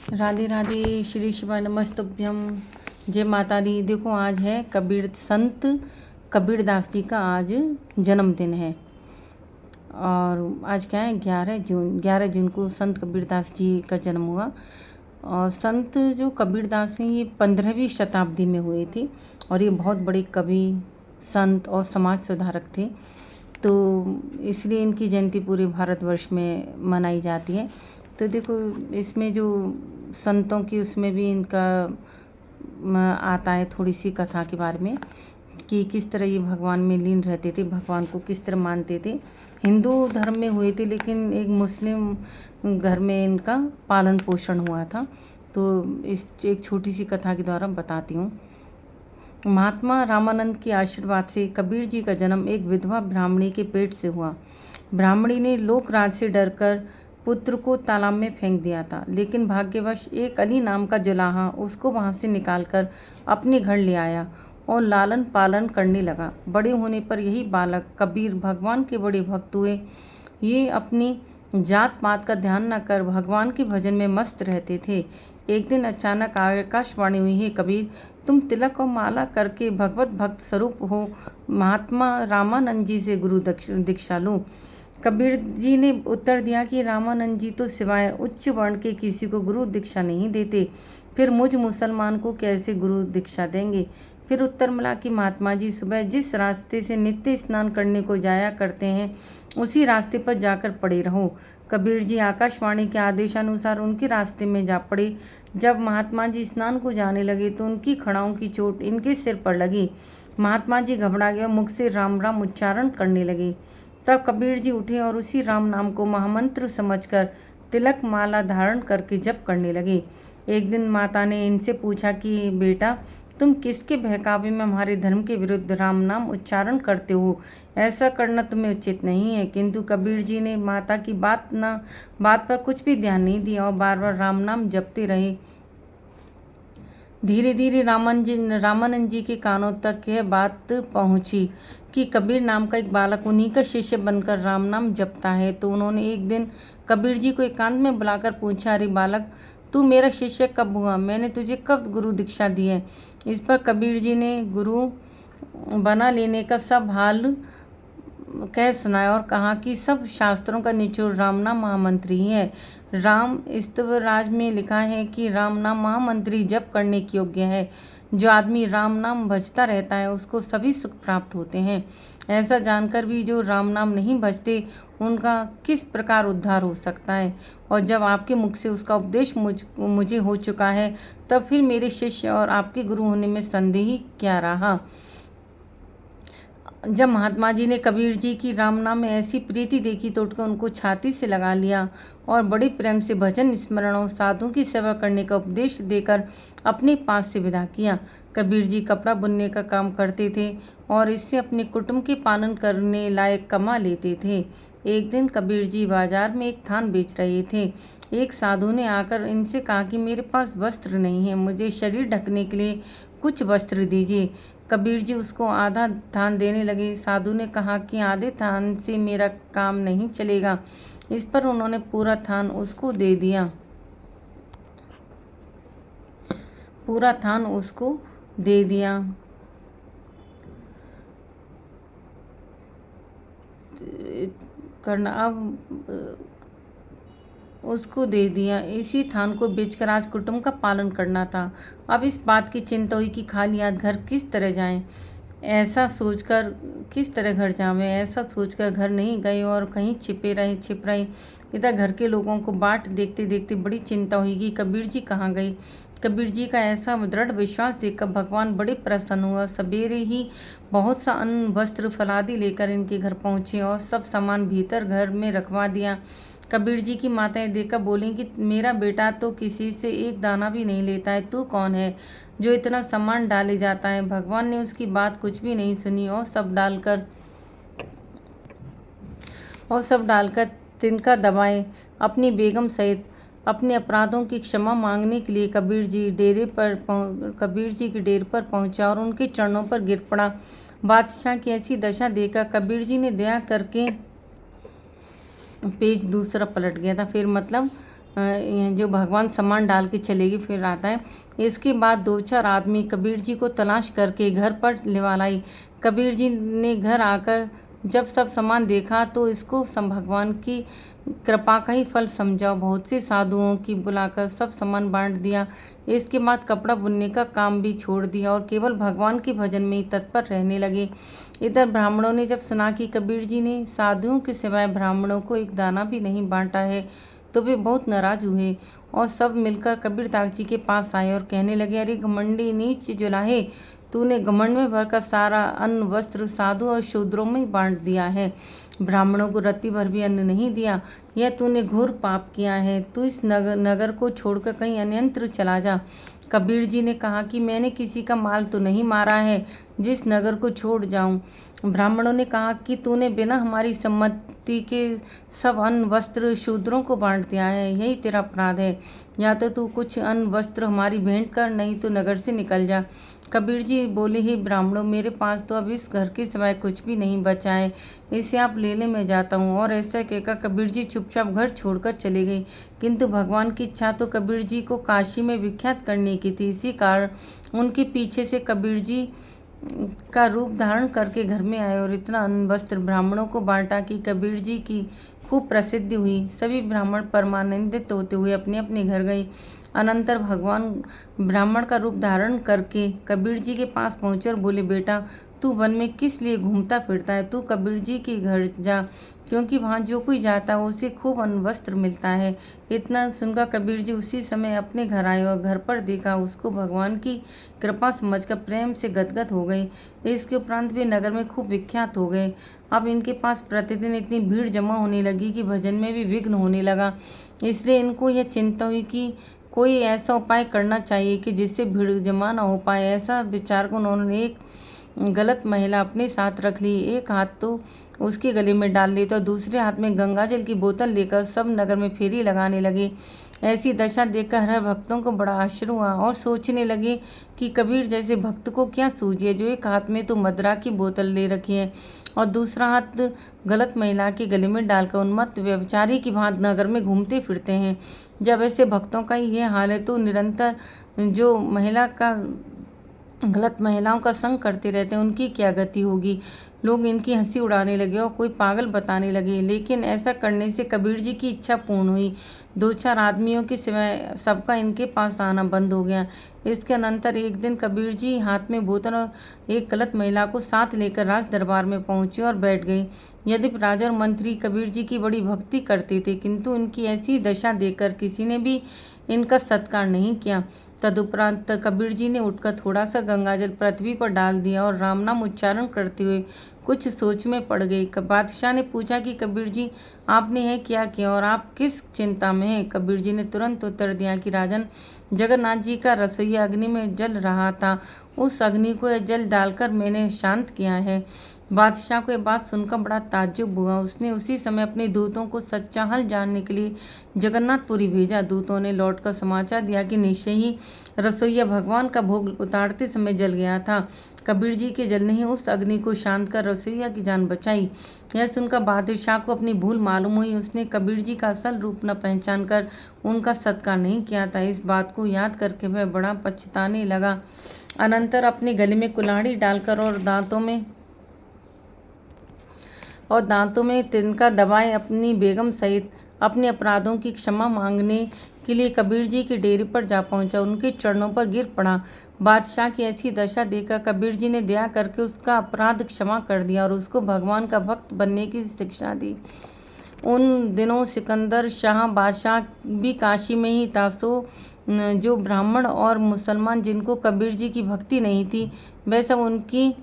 राधे राधे, श्री शिवाय नमस्तुभ्यम। जय माता दी। देखो, आज है संत कबीरदास जी का आज जन्मदिन है। और आज क्या है, 11 जून को संत कबीरदास जी का जन्म हुआ। और संत जो कबीरदास हैं, ये 15वीं शताब्दी में हुए थे और ये बहुत बड़े कवि, संत और समाज सुधारक थे। तो इसलिए इनकी जयंती पूरे भारतवर्ष में मनाई जाती है। तो देखो, इसमें जो संतों की उसमें भी इनका आता है थोड़ी सी कथा के बारे में कि किस तरह ये भगवान में लीन रहते थे, भगवान को किस तरह मानते थे। हिंदू धर्म में हुए थे लेकिन एक मुस्लिम घर में इनका पालन पोषण हुआ था। तो इस एक छोटी सी कथा के द्वारा बताती हूँ। महात्मा रामानंद के आशीर्वाद से कबीर जी का जन्म एक विधवा ब्राह्मणी के पेट से हुआ। ब्राह्मणी ने लोकराज से डरकर पुत्र को तालाब में फेंक दिया था, लेकिन भाग्यवश एक अली नाम का जुलाहा उसको वहां से निकालकर अपने घर ले आया और लालन पालन करने लगा। बड़े होने पर यही बालक कबीर भगवान के बड़े भक्त हुए। ये अपनी जात पात का ध्यान न कर भगवान के भजन में मस्त रहते थे। एक दिन अचानक आकाशवाणी हुई, है कबीर, तुम तिलक और माला करके भगवत भक्त स्वरूप हो, महात्मा रामानंद जी से गुरु दीक्षा लो। कबीर जी ने उत्तर दिया कि रामानंद जी तो सिवाय उच्च वर्ण के किसी को गुरु दीक्षा नहीं देते, फिर मुझ मुसलमान को कैसे गुरु दीक्षा देंगे। फिर उत्तर मिला कि महात्मा जी सुबह जिस रास्ते से नित्य स्नान करने को जाया करते हैं उसी रास्ते पर जाकर पड़े रहो। कबीर जी आकाशवाणी के आदेशानुसार उनके रास्ते में जा पड़े। जब महात्मा जी स्नान को जाने लगे तो उनकी खड़ाओं की चोट इनके सिर पर लगी। महात्मा जी घबरा गए और मुख से राम राम उच्चारण करने लगे। तब कबीर जी उठे और उसी राम नाम को महामंत्र समझकर तिलक माला धारण करके जप करने लगे। एक दिन माता ने इनसे पूछा कि बेटा, तुम किसके बहकावे में हमारे धर्म के विरुद्ध राम नाम उच्चारण करते हो? ऐसा करना तुम्हें उचित नहीं है। किंतु कबीर जी ने माता की बात पर कुछ भी ध्यान नहीं दिया और बार बार राम नाम जपते रहे। धीरे धीरे रामानंद जी के कानों तक यह बात पहुंची कि कबीर नाम का एक बालक उन्हीं का शिष्य बनकर राम नाम जपता है। तो उन्होंने एक दिन कबीर जी को एकांत में बुलाकर पूछा, अरे बालक, तू मेरा शिष्य कब हुआ? मैंने तुझे कब गुरु दीक्षा दी है? इस पर कबीर जी ने गुरु बना लेने का सब हाल कह सुनाया और कहा कि सब शास्त्रों का निचोड़ राम नाम महामंत्र ही है। राम स्तवराज में लिखा है कि राम नाम महामंत्री जप करने के योग्य है। जो आदमी राम नाम भजता रहता है उसको सभी सुख प्राप्त होते हैं। ऐसा जानकर भी जो राम नाम नहीं भजते उनका किस प्रकार उद्धार हो सकता है? और जब आपके मुख से उसका उपदेश मुझे हो चुका है, तब फिर मेरे शिष्य और आपके गुरु होने में संदेह ही क्या रहा। जब महात्मा जी ने कबीर जी की राम नाम में ऐसी प्रीति देखी तो उठकर उनको छाती से लगा लिया और बड़े प्रेम से भजन स्मरण और साधु की सेवा करने का उपदेश देकर अपने पास से विदा किया। कबीर जी कपड़ा बुनने का काम करते थे और इससे अपने कुटुंब के पालन करने लायक कमा लेते थे। एक दिन कबीर जी बाजार में एक थान बेच रहे थे। एक साधु ने आकर इनसे कहा कि मेरे पास वस्त्र नहीं है, मुझे शरीर ढकने के लिए कुछ वस्त्र दीजिए। कबीर जी उसको आधा थान देने लगे। साधु ने कहा कि आधे थान से मेरा काम नहीं चलेगा। इस पर उन्होंने पूरा थान उसको दे दिया। पूरा थान उसको दे दिया। उसको दे दिया। इसी थान को बेचकर आज कुटुंब का पालन करना था। अब इस बात की चिंता हुई कि खाली हाथ घर किस तरह जाएं। ऐसा सोचकर घर नहीं गए और कहीं छिप रहे। इधर घर के लोगों को बाट देखते देखते बड़ी चिंता हुई कि कबीर जी कहाँ गए। कबीर जी का ऐसा दृढ़ विश्वास देखकर भगवान बड़े प्रसन्न हुआ। सवेरे ही बहुत सा अन्न वस्त्र फलादि लेकर इनके घर पहुंचे और सब सामान भीतर घर में रखवा दिया। कबीर जी की माताएं देखकर बोली कि मेरा बेटा तो किसी से एक दाना भी नहीं लेता है, तू कौन है जो इतना सामान डाले जाता है? भगवान ने उसकी बात कुछ भी नहीं सुनी और सब डालकर तिनका दबाए अपनी बेगम सहित अपने अपराधों की क्षमा मांगने के लिए कबीर जी के डेरे पर पहुंचा और उनके चरणों पर गिर पड़ा। बादशाह की ऐसी दशा देखकर कबीर जी ने दया करके पेज दूसरा पलट गया था। फिर जो भगवान सामान डाल के चलेगी। फिर आता है, इसके बाद 2-4 आदमी कबीर जी को तलाश करके घर पर लेवा लाई। कबीर जी ने घर आकर जब सब सामान देखा तो इसको भगवान की कृपा का ही फल समझा। बहुत से साधुओं की बुलाकर सब सामान बांट दिया। इसके बाद कपड़ा बुनने का काम भी छोड़ दिया और केवल भगवान के भजन में ही तत्पर रहने लगे। इधर ब्राह्मणों ने जब सुना कि कबीर जी ने साधुओं के सिवाय ब्राह्मणों को एक दाना भी नहीं बांटा है तो वे बहुत नाराज हुए और सब मिलकर कबीरदास जी के पास आए और कहने लगे, अरे घमंडी नीच जुलाहे, तूने घमंड में भरकर सारा अन्न वस्त्र साधु और शूद्रों में बांट दिया है, ब्राह्मणों को रत्ती भर भी अन्न नहीं दिया। यह तूने घोर पाप किया है। तू इस नगर को छोड़कर कहीं अन्यत्र चला जा। कबीर जी ने कहा कि मैंने किसी का माल तो नहीं मारा है जिस नगर को छोड़ जाऊं। ब्राह्मणों ने कहा कि तूने बिना हमारी सम्मति के सब अन्न वस्त्र शूद्रों को बांट दिया है, यही तेरा अपराध है। या तो तू कुछ अन्न वस्त्र हमारी भेंट कर, नहीं तो नगर से निकल जा। कबीर जी बोले, ही ब्राह्मणों, मेरे पास तो अब इस घर के सिवाय कुछ भी नहीं बचा है, इसे आप लेने में जाता हूँ। और ऐसा कहकर कबीर जी चुपचाप घर छोड़कर चले गए। किंतु भगवान की इच्छा तो कबीर जी को काशी में विख्यात करने की थी। इसी कारण उनके पीछे से कबीर जी का रूप धारण करके घर में आए और इतना अन्न वस्त्र ब्राह्मणों को बांटा कि कबीर जी की खूब प्रसिद्धि हुई। सभी ब्राह्मण परमानंदित होते हुए अपने अपने घर गए। अनंतर भगवान ब्राह्मण का रूप धारण करके कबीर जी के पास पहुंचे और बोले, बेटा तू वन में किस लिए घूमता फिरता है? तू कबीर जी के घर जा, क्योंकि वहाँ जो कोई जाता है उसे खूब अन्न वस्त्र मिलता है। इतना सुनकर कबीर जी उसी समय अपने घर आए और घर पर देखा उसको भगवान की कृपा समझकर प्रेम से गदगद हो गए। इसके उपरांत वे नगर में खूब विख्यात हो गए। अब इनके पास प्रतिदिन इतनी भीड़ जमा होने लगी कि भजन में भी विघ्न होने लगा। इसलिए इनको यह चिंता हुई कि कोई ऐसा उपाय करना चाहिए कि जिससे भीड़ जमा न हो पाए। ऐसा विचार कर उन्होंने एक गलत महिला अपने साथ रख ली। एक हाथ तो उसके गले में डाल ली तो दूसरे हाथ में गंगाजल की बोतल लेकर सब नगर में फेरी लगाने लगे। ऐसी दशा देखकर हर भक्तों को बड़ा आश्चर्य हुआ और सोचने लगे कि कबीर जैसे भक्त को क्या सूझे, जो एक हाथ में तो मदरा की बोतल ले रखी है और दूसरा हाथ गलत महिला के गले में डालकर उन्मत्त व्यभिचारी की भांति नगर में घूमते फिरते हैं। जब ऐसे भक्तों का ये हाल है तो निरंतर जो गलत महिलाओं का संग करते रहते हैं उनकी क्या गति होगी। लोग इनकी हंसी उड़ाने लगे और कोई पागल बताने लगे। लेकिन ऐसा करने से कबीर जी की इच्छा पूर्ण हुई। 2-4 आदमियों के सिवाय सबका इनके पास आना बंद हो गया। इसके अनंतर एक दिन कबीर जी हाथ में बोतल और एक गलत महिला को साथ लेकर राज दरबार में पहुंचे और बैठ गए। यद्यपि राजा और मंत्री कबीर जी की बड़ी भक्ति करते थे, किंतु इनकी ऐसी दशा देखकर किसी ने भी इनका सत्कार नहीं किया। तदुपरांत कबीर जी ने उठकर थोड़ा सा गंगाजल पृथ्वी पर डाल दिया और राम नाम उच्चारण करते हुए कुछ सोच में पड़ गई। बादशाह ने पूछा कि कबीर जी, आपने यह क्या किया और आप किस चिंता में हैं? कबीर जी ने तुरंत उत्तर दिया कि राजन, जगन्नाथ जी का रसोईया अग्नि में जल रहा था, उस अग्नि को यह जल डालकर मैंने शांत किया है। बादशाह को यह बात सुनकर बड़ा ताज्जुब हुआ। उसने उसी समय अपने दूतों को सच्चा हाल जानने के लिए जगन्नाथपुरी भेजा। दूतों ने लौटकर समाचार दिया कि निश्चय ही रसोईया भगवान का भोग उतारते समय जल गया था। कबीर जी के जलने ही उस अग्नि को शांत कर रसोईया की जान बचाई। यह सुनकर बादशाह को अपनी भूल मालूम हुई। उसने कबीर जी का असल रूप न पहचान कर उनका सत्कार नहीं किया था। इस बात को याद करके वह बड़ा पछताने लगा। अनंतर अपने गले में कुल्हाड़ी डालकर और दांतों में तिनका दबाए अपनी बेगम सहित अपने अपराधों की क्षमा मांगने के लिए कबीर जी के डेरे पर जा पहुंचा। उनके चरणों पर गिर पड़ा। बादशाह की ऐसी दशा देखकर कबीर जी ने दया करके उसका अपराध क्षमा कर दिया और उसको भगवान का भक्त बनने की शिक्षा दी। उन दिनों सिकंदर शाह बादशाह भी काशी में ही था। जो ब्राह्मण और मुसलमान जिनको कबीर जी की भक्ति नहीं थी, वह सब उनकी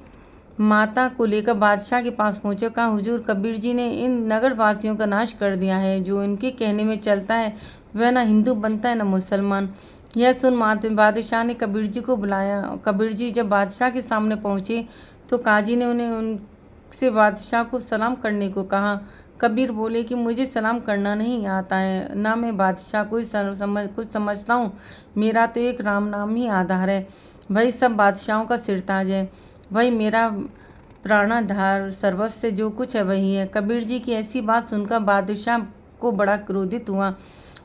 माता को लेकर बादशाह के पास पहुंचे। कहा, हुजूर, कबीर जी ने इन नगर वासियों का नाश कर दिया है। जो इनके कहने में चलता है वह न हिंदू बनता है न मुसलमान। यह सुन बादशाह ने कबीर जी को बुलाया। कबीर जी जब बादशाह के सामने पहुंचे तो काजी ने उनसे बादशाह को सलाम करने को कहा। कबीर बोले कि मुझे सलाम करना नहीं आता है, ना मैं बादशाह कुछ समझता हूँ। मेरा तो एक राम नाम ही आधार है। वही सब बादशाहों का सिरताज है, वही मेरा प्राणाधार, सर्वस्व जो कुछ है वही है। कबीर जी की ऐसी बात सुनकर बादशाह को बड़ा क्रोधित हुआ।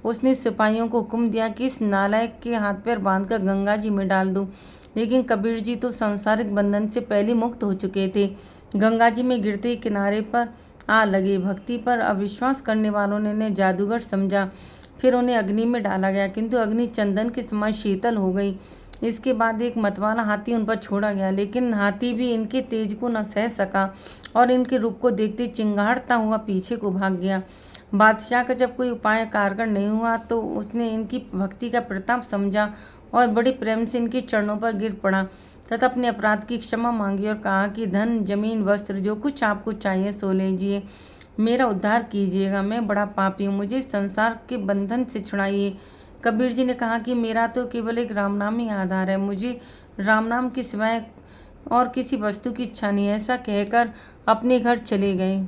उसने सिपाहियों को हुक्म दिया कि इस नालायक के हाथ पैर बांधकर गंगा जी में डाल दो, लेकिन कबीर जी तो सांसारिक बंधन से पहले मुक्त हो चुके थे। गंगा जी में गिरते ही किनारे पर आ लगे। भक्ति पर अविश्वास करने वालों ने इन्हें जादूगर समझा। फिर उन्हें अग्नि में डाला गया, किंतु अग्नि चंदन के समान शीतल हो गई। इसके बाद एक मतवाला हाथी उन पर छोड़ा गया, लेकिन हाथी भी इनके तेज को न सह सका और इनके रूप को देखते चिंगाड़ता हुआ पीछे को भाग गया। बादशाह का जब कोई उपाय कारगर नहीं हुआ तो उसने इनकी भक्ति का प्रताप समझा और बड़े प्रेम से इनके चरणों पर गिर पड़ा तथा अपने अपराध की क्षमा मांगी और कहा कि धन, जमीन, वस्त्र जो कुछ आपको चाहिए सो लीजिए, मेरा उद्धार कीजिएगा। मैं बड़ा पापी हूँ, मुझे संसार के बंधन से छुड़ाइए। कबीर जी ने कहा कि मेरा तो केवल एक राम नाम ही आधार है, मुझे राम नाम के सिवाय और किसी वस्तु की इच्छा नहीं। ऐसा कहकर अपने घर चले गए।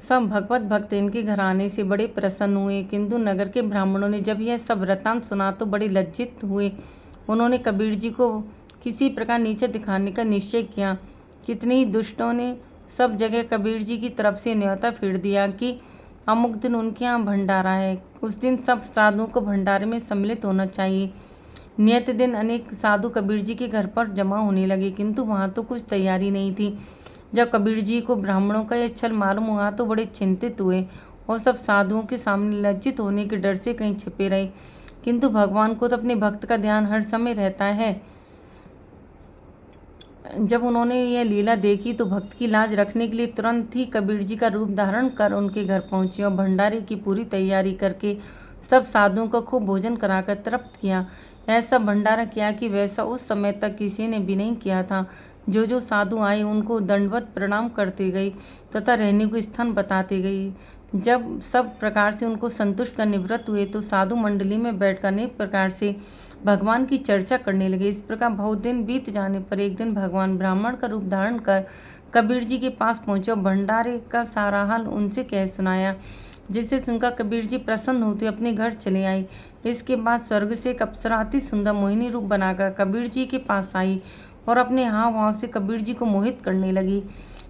सब भगवत भक्त इनके घर आने से बड़े प्रसन्न हुए, किंतु नगर के ब्राह्मणों ने जब यह सब वृत्तांत सुना तो बड़े लज्जित हुए। उन्होंने कबीर जी को किसी प्रकार नीचे दिखाने का निश्चय किया। कितने ही दुष्टों ने सब जगह कबीर जी की तरफ से न्योता फेर दिया कि अमुक दिन उनके यहाँ भंडारा है, उस दिन सब साधुओं को भंडारे में सम्मिलित होना चाहिए। नियत दिन अनेक साधु कबीर जी के घर पर जमा होने लगे, किंतु वहाँ तो कुछ तैयारी नहीं थी। जब कबीर जी को ब्राह्मणों का यह छल मालूम हुआ तो बड़े चिंतित हुए और सब साधुओं के सामने लज्जित होने के डर से कहीं छिपे रहे। किंतु भगवान को तो अपने भक्त का ध्यान हर समय रहता है। जब उन्होंने यह लीला देखी तो भक्त की लाज रखने के लिए तुरंत ही कबीर जी का रूप धारण कर उनके घर पहुंचे और भंडारे की पूरी तैयारी करके सब साधुओं को खूब भोजन कराकर तृप्त किया। ऐसा भंडारा किया कि वैसा उस समय तक किसी ने भी नहीं किया था। जो जो साधु आए उनको दंडवत प्रणाम करते गई तथा रहने को स्थान बताते गई। जब सब प्रकार से उनको संतुष्ट कर निवृत्त हुए तो साधु मंडली में बैठकर अनेक प्रकार से भगवान की चर्चा करने लगे। इस प्रकार बहुत दिन बीत जाने पर एक दिन भगवान ब्राह्मण का रूप धारण कर कबीर जी के पास पहुंचे और भंडारे का सारा हाल उनसे कह सुनाया, जिससे सुनकर कबीर जी प्रसन्न होते अपने घर चले आई। इसके बाद स्वर्ग से एक अप्सरा अति सुंदर मोहिनी रूप बनाकर कबीर जी के पास आई और अपने हाव भाव से कबीर जी को मोहित करने लगी।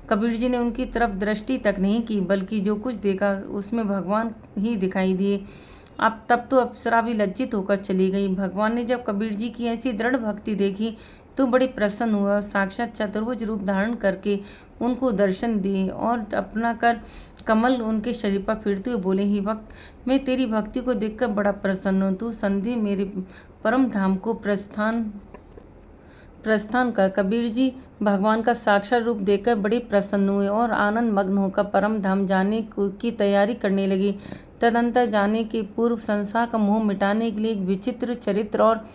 कबीर जी ने उनकी तरफ दृष्टि तक नहीं की, बल्कि जो कुछ देखा उसमें भगवान ही दिखाई दिए। अब तब तो अप्सरा भी लज्जित होकर चली गई। भगवान ने जब कबीर जी की ऐसी दृढ़ भक्ति देखी तो बड़े प्रसन्न हुआ। साक्षात चतुर्भुज रूप धारण करके उनको दर्शन दिए और अपना कर कमल उनके शरीर पर फिरते हुए बोले, ही भक्त, मैं तेरी भक्ति को देखकर बड़ा प्रसन्न हूँ। तू संधि मेरे परम धाम को प्रस्थान कर। कबीर जी भगवान का साक्षात रूप देखकर बड़े प्रसन्न हुए और आनंद मग्न होकर परम धाम जाने की तैयारी करने लगी। तदंतर जाने के पूर्व संसार का मोह मिटाने के लिए एक विचित्र चरित्र और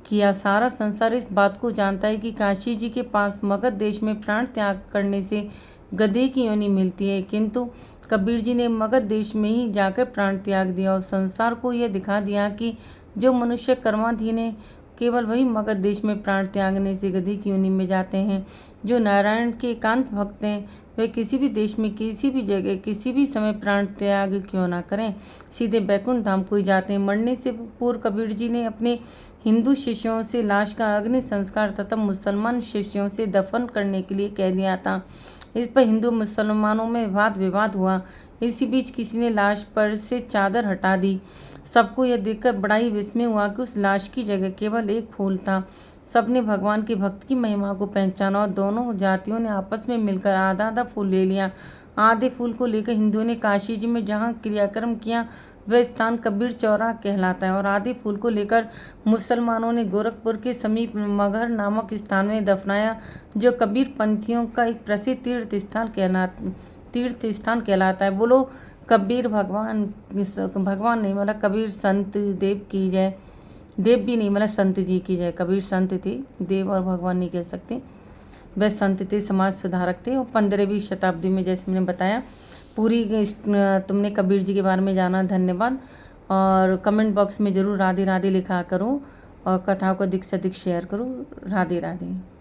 किया। सारा संसार इस बात को जानता है कि काशी जी के पास मगध देश में प्राण त्याग करने से गधे की योनि मिलती है, किंतु कबीर जी ने मगध देश में ही जाकर प्राण त्याग दिया और संसार को यह दिखा दिया कि जो मनुष्य कर्माधीन है केवल वही मगध देश में प्राण त्यागने से गधे की योनि में जाते हैं। जो नारायण के एकांत भक्त हैं वे किसी भी देश में किसी भी जगह किसी भी समय प्राण त्याग क्यों ना करें, सीधे बैकुंठ धाम को ही जाते हैं। मरने से पूर्व कबीर जी ने अपने हिंदू शिष्यों से लाश का अग्नि संस्कार तथा मुसलमान शिष्यों से दफन करने के लिए कह दिया था। इस पर हिंदू मुसलमानों में वाद विवाद हुआ। इसी बीच किसी ने लाश पर से चादर हटा दी। सबको यह देखकर बड़ा ही विस्मय हुआ कि उस लाश की जगह केवल एक फूल था। सबने भगवान के भक्त की महिमा को पहचाना और दोनों जातियों ने आपस में मिलकर आधा आधा फूल ले लिया। आधे फूल को लेकर हिंदुओं ने काशी जी में जहाँ क्रियाक्रम किया वह स्थान कबीर चौराहा कहलाता है और आधे फूल को लेकर मुसलमानों ने गोरखपुर के समीप मगहर नामक स्थान में दफनाया, जो कबीर पंथियों का एक प्रसिद्ध तीर्थ स्थान कहलाता है। बोलो कबीर भगवान नहीं मतलब कबीर संत देव की जय। देव भी नहीं मतलब संत जी की जय। कबीर संत थे, देव और भगवान नहीं कह सकते। वह संत थे, समाज सुधारक थे और 15वीं शताब्दी में, जैसे मैंने बताया, पूरी तुमने कबीर जी के बारे में जाना। धन्यवाद। और कमेंट बॉक्स में ज़रूर राधे राधे लिखा करो और कथाओं को अधिक से अधिक शेयर करो। राधे राधे।